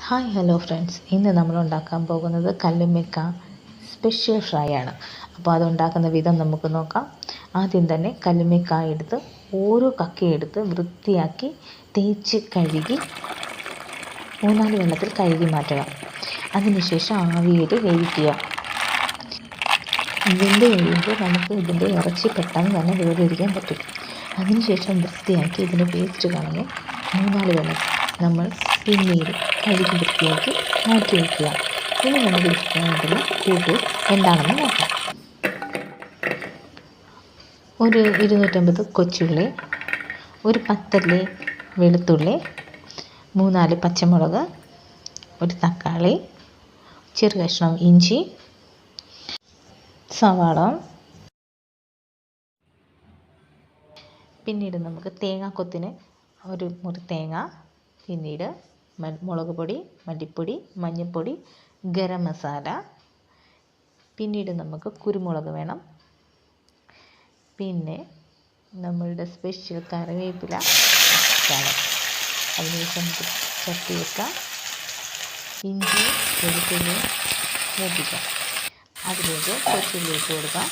Hi hello friends, ഇന്ന് നമ്മൾ ഉണ്ടാക്കാൻ പോകുന്നത് കല്ലുമ്മക്ക സ്പെഷ്യൽ ഫ്രൈ ആണ്. അപ്പോൾ അതുണ്ടാക്കുന്ന വിധം നമുക്ക് നോക്കാം. ആദ്യം തന്നെ കല്ലുമ്മക്ക എടുത്ത് ഓരോ കക്കയെടുത്ത് വൃത്തിയാക്കി തേച്ച് കഴുകി 3-4 വെള്ളത്തിൽ കഴുകി മാറ്റുക. അതിനുശേഷം ആവിയിൽ വേവിക്കുക. വെന്ത് കഴിയുമ്പോൾ നമുക്ക് ഇതിൻ്റെ ഇറച്ചി പെട്ടെന്ന് തന്നെ വേർതിരിക്കാൻ പറ്റും. അതിനുശേഷം വൃത്തിയാക്കി ഇതിൻ്റെ പേസ്റ്റ് കളഞ്ഞ് 3-4 വെള്ളം നമ്മൾ പിന്നീട് കഴുകി വൃത്തിയാക്കി മാറ്റി വയ്ക്കുക. ഇനി നമുക്ക് ഇഷ്ടമായിട്ടുള്ള കൂട്ട് എന്താണെന്ന് നോക്കാം. ഒരു 250 കൊച്ചുള്ളി, ഒരു 10 അല്ലി വെളുത്തുള്ളി, 3-4 പച്ചമുളക്, ഒരു തക്കാളി, ചെറു കഷ്ണം ഇഞ്ചി, സവാള. പിന്നീട് നമുക്ക് തേങ്ങാക്കൊത്തിന് ഒരു മുറി തേങ്ങ, പിന്നീട് മുളക് പൊടി, മല്ലിപ്പൊടി, മഞ്ഞൾപ്പൊടി, ഗരം മസാല, പിന്നീട് നമുക്ക് കുരുമുളക് വേണം, പിന്നെ നമ്മളുടെ സ്പെഷ്യൽ കറിവേപ്പില വേണം. അതിനുശേഷം നമുക്ക് ചട്ടി വെക്കാം, ഇഞ്ചി വെളുത്തുള്ളി മൂപ്പിക്കാം, അതിലേക്ക് കൊച്ചുള്ളി ഇട്ട് കൊടുക്കാം.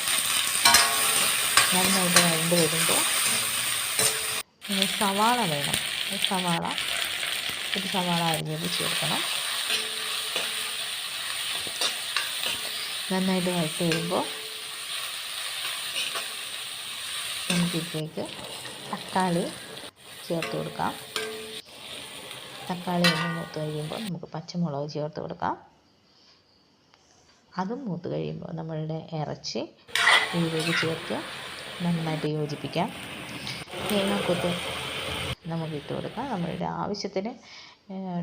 നന്നായിട്ട് വഴണ്ട് വരുമ്പോൾ സവാള വേണം. ഒരു സവാള അരിഞ്ഞത് ചേർക്കണം. നന്നായിട്ട് വഴറ്റി വരുമ്പോൾ നമുക്കിതിലേക്ക് തക്കാളി ചേർത്ത് കൊടുക്കാം. തക്കാളി ഒന്ന് മൂത്ത് കഴിയുമ്പോൾ നമുക്ക് പച്ചമുളക് ചേർത്ത് കൊടുക്കാം. അതും മൂത്ത് കഴിയുമ്പോൾ നമ്മളുടെ ഇറച്ചി ഇതിലേക്ക് ചേർത്ത് നന്നായിട്ട് യോജിപ്പിക്കാം. തേങ്ങാക്കൊത്ത് നമുക്ക് ഇട്ട് കൊടുക്കാം. നമ്മളുടെ ആവശ്യത്തിന്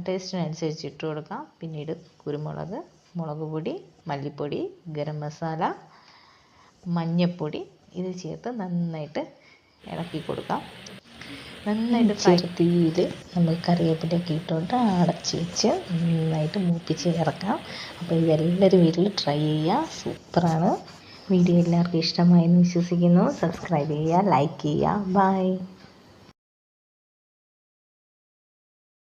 ടേസ്റ്റിനനുസരിച്ച് ഇട്ട് കൊടുക്കാം. പിന്നീട് കുരുമുളക്, മുളക് പൊടി, മല്ലിപ്പൊടി, ഗരം മസാല, മഞ്ഞൾപ്പൊടി ഇത് ചേർത്ത് നന്നായിട്ട് ഇളക്കി കൊടുക്കാം. നന്നായിട്ട് തീയിൽ നമ്മൾ കറിവേപ്പിലൊക്കെ ഇട്ടുകൊണ്ട് അടച്ച് വെച്ച് നന്നായിട്ട് മൂപ്പിച്ച് ഇറക്കാം. അപ്പോൾ ഇതെല്ലാവരും വീട്ടിൽ ട്രൈ ചെയ്യുക. സൂപ്പറാണ്. വീഡിയോ എല്ലാവർക്കും ഇഷ്ടമായെന്ന് വിശ്വസിക്കുന്നു. സബ്സ്ക്രൈബ് ചെയ്യുക, ലൈക്ക് ചെയ്യുക. ബൈ.